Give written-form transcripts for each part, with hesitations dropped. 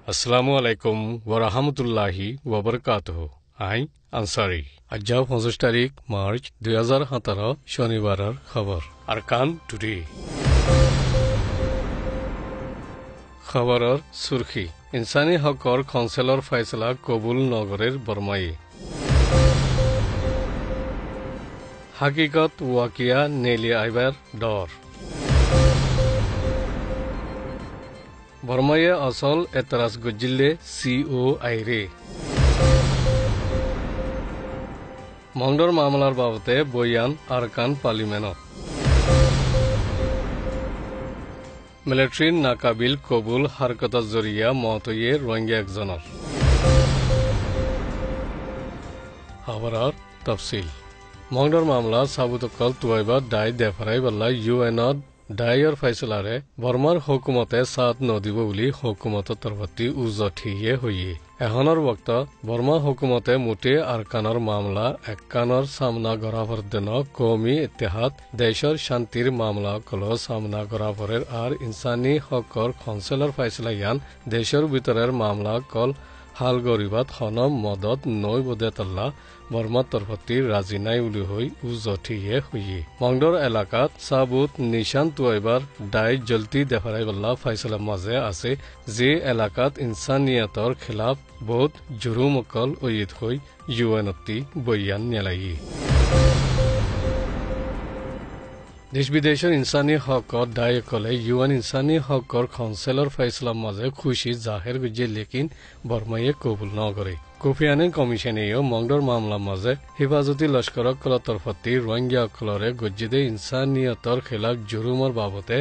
আসসালামু আলাইকুম ওয়া রাহমাতুল্লাহি ওয়া বারাকাতুহু আই আনসারি আজ 25 তারিখ মার্চ 2017 শনিবারের খবর আরকান টুডে খবরের সুরখি ইনসানি হকর কাউন্সিলর ফয়সলা কবুল নগরের বরমাই হাকিকত ওয়াকিয়া নেলি আইবার ডর বরমায়ে আসল এতরাজ গজিলে সিও আইরে মংডর মামলার বাবতে বয়ান আরকান পার্লিমেন্ট মিলিটারি নাকাবিল কবুল হারকত জরিয়া মতয়ে রোহিঙ্গা একজনের খবরের তফসিল মংডর মামলা সাবুতকল তুয়াইবা দায় দেফারাই বল্লা ইউএনত দায়ৰ ফয়সলাৰে বৰ্মাৰ হুকুমতে সাথ নদিব বুলি হুকুমতৰ তৰফতি উজঠিয়ে হইয়ে এখনৰ বক্ত বৰ্মা হুকুমতে মুটে আৰকানৰ মামলা একানৰ সামনা গৰাফৰ দিন কৌমি ইত্তেহাদ দেশৰ শান্তিৰ মামলা কল সামনা গৰাফৰৰ আৰ ইনসানি হকৰ কাউন্সিলৰ ফয়সলা ইয়ান দেশৰ ভিতৰৰ মামলা কল হাল গরিবাত খনম মদত নৈ বদেতল্লা বর্মার তরফতি রাজি নাই উলি হই উজঠিয়ে হইয়ে মংডর এলাকাত সাবুত নিশান তুয়াইবার দায় জলতি দেখারাই বল্লা ফয়সলা মাঝে আছে যে এলাকাত ইনসানিয়তর খিলাফ বহুত জুরুমকল ওয়িদ হই ইউএনতি বয়ান নেলাইয়ে দেশ বিদেশের ইনসানি হকর দায় কলে ইউএন ইনসানি হকর কাউন্সিলর ফয়সলা মাঝে খুশি জাহের গুজে লেকিন বর্মায়ে কবুল ন করে কোফি আনান কমিশনেও মংডর মামলা মাঝে হেফাজতি লস্করক কল তরফতি রোহিঙ্গা অকলরে গজ্জিদে ইনসানিয়তর খিলাফ জুরুমর বাবতে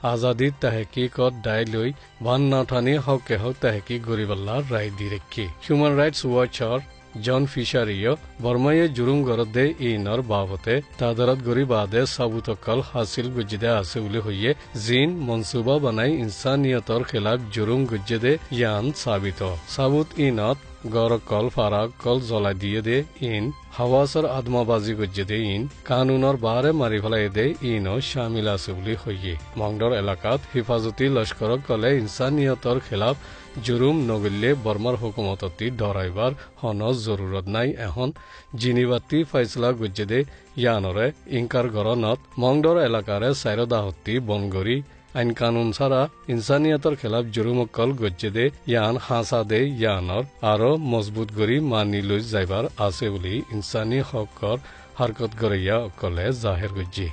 আজাদি তাহকিকত দায় লই বান নাঠানি হকে হক তাহকিক গরিবাল্লার রায় দি রেখে হিউম্যান রাইটস ওয়াচর জন ফিশারিও বর্মায়ে জুরুম গরদে ইনর বাবতে তাদারত গরিবাদে সাবুতকল হাসিল গুজিদে আছে উলি হইয়ে জিন মনসুবা বানাই ইনসানিয়তর খিলাফ জুরুম গুজিদে ইয়ান সাবিত সাবুত ইনত গরকল ফারাক কল জলা দিয়ে দে ইন হাওয়াসর আদমাবাজি গুজিদে ইন কানুনর বারে মারি ফেলাই দে ইনও শামিল আছে উলি হইয়ে মংডর এলাকাত হেফাজতি লস্করক কলে ইনসানিয়তর খিলাফ জুরুম নগিলে বর্মার হুকুমততি ডরাইবার হন জরুরত নাই এখন জিনিবাতি ফয়সলা গুজিদে ইয়ানরে ইনকার গরনত মংডর এলাকারে সাইরদাহতি বনগরি আইন কানুন ছাড়া ইনসানিয়তর খেলাফ জুরুমকল গজ্জেদে ইয়ান হাসা দে ইয়ানর আরো মজবুত গরি মানি লৈ যাইবার আছে বলি ইনসানি হকর হারকত গরিয়া অকলে জাহের গজ্জি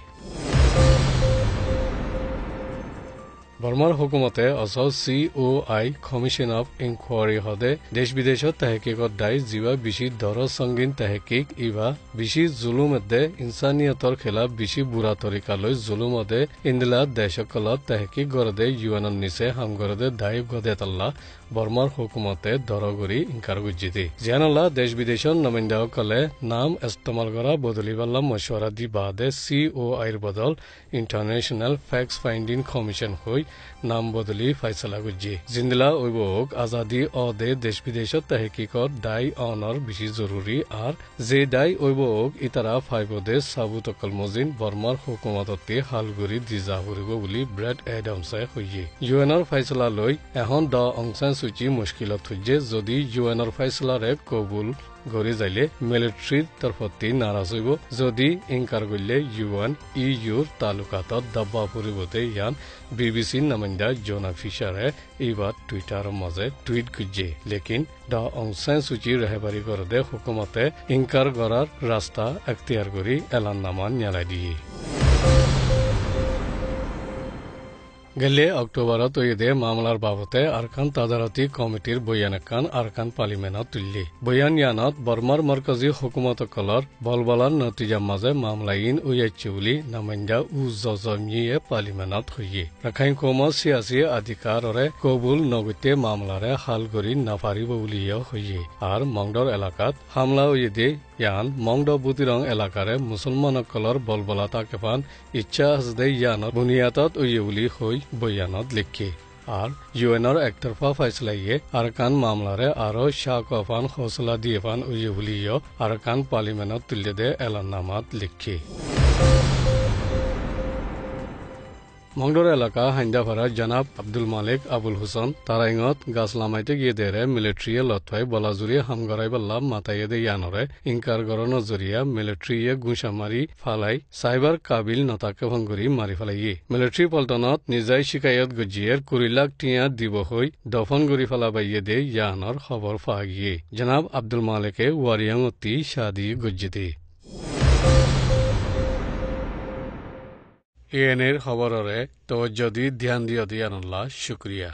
বর্মার হুকুমতে অসল সিওআই কমিশন অফ ইনকোয়ারি হদে দেশ বিদেশত তাহকিকত দায় জিবা বেশি দর সঙ্গীন তাহকিক ইবা বেশি জুলুমদে ইনসানিয়তর খেলাফ বেশি বুড়া তরিকালৈ জুলুমদে ইন্দিলা দেশকলত তাহকিক গরদে ইউএনর নিচে হামগরদে দায় গদে তাল্লা বর্মার হুকুমতে দরগরি ইনকার গুজিদে জিয়ানাল্লাহ দেশ বিদেশর নমিন্দাসকলে নাম ইস্তেমাল করা বদলিবাল্লা মশওয়ারা দি বাদে সিওআইর বদল ইন্টারন্যাশনাল ফ্যাক্টস ফাইন্ডিং কমিশন হই নাম বদলি ফয়সলা গুজি জিন্দিলা ওইবক আজাদি অদে দেশ বিদেশত তাহকিকত দায় অনর বেশি জরুরি আর যে দায় ওইবক ইতারা ফাইবদে সাবুতকল মজিন বর্মার হুকুমততে হালগুড়ি দিজা হরিব বুলি ব্রেড এডামসে হইয়ে ইউএনর ফয়সলা লৈ এখন দ অংশান সূচি মুশকিলত হইয়ে যদি ইউএনর ফয়সলারে কবুল গড়ি যাইলে মিলিটারির তরফতি নারাজ হইব যদি ইনকার করলে ইউএন ইউর তালুকাতত দাব্বা পরিবতে ইয়ান বিবিসি নামিন্দা জোনা ফিশারে এইবার টুইটার মাঝে টুইট গুজে লেকিন দ অংশান সূচি রেহবারি করদে হুকুমতে ইনকার করার রাস্তা এখতিয়ার করি এলাননামা নেলাই দিয়ে গেলে অক্টোবরত ওইদে মামলার বাবতে আরকান তাদারতি কমিটির বয়ান একান আরকান পার্লিমেন্টত তুললি বয়ান ইয়ানত বর্মার মরকজি হুকুমতকলর বলবলার নতিজা মাঝে মামলা ইন উইয়াচ্ছে বুলি নামাইন্দা উজমিয়ে পার্লিমেন্টত হইয়ে রাখাইন কম সিয়াসি অধিকাররে কবুল নগতে মামলারে হাল করি নাপারিব বুলিও হইয়ে আর মংডর এলাকাত হামলা ওইদে ইয়ান মংড বুতিরং এলাকারে মুসলমানকলর বলবলা তাকেফান ইচ্ছা হাজদে ইয়ানত বুনিয়াদত ওইয়ে বুলি হই বয়ানত লিখে আর ইউএনর একতরফা ফয়সলাইয়ে আরকান মামলারে আরো শাকফান হৌসলা দিয়েফান ওইয়ে বুলিও আরকান পার্লিমেন্টত তুলে দে এলাননামাত লিখে মংডর এলাকা হাইন্দাপাড়া জনাব আব্দুল মালিক আবুল হুসন তারাইঙত গাছ লামাইতে গিয়ে দেরে মিলিটারিয়ে লতফাই বলাজুরি হামগরাই বাল্লা মাতাইয়ে দে ইয়ানরে ইনকার গর নজরিয়া মিলিটারিয়ে গুঁসামারি ফালাই সাইবার কাবিল নতাকে ভঙ্গুরি মারি ফেলাইয়ে মিলিটারি পল্টনত নিজাই শিকায়ত গজিয়ের 20 লাখ টিয়া দিব হই দফন গরি ফেলাবাইয়ে দে ইয়ানর খবর পাওয়া গিয়ে জনাব আব্দুল মালিকে ওয়ারিয়াং অতি শাদি গজ্জিতে এএনএর খবররে তওজ্জো দি ধ্যান দিও দিয়ানুল্লাহ শুকরিয়া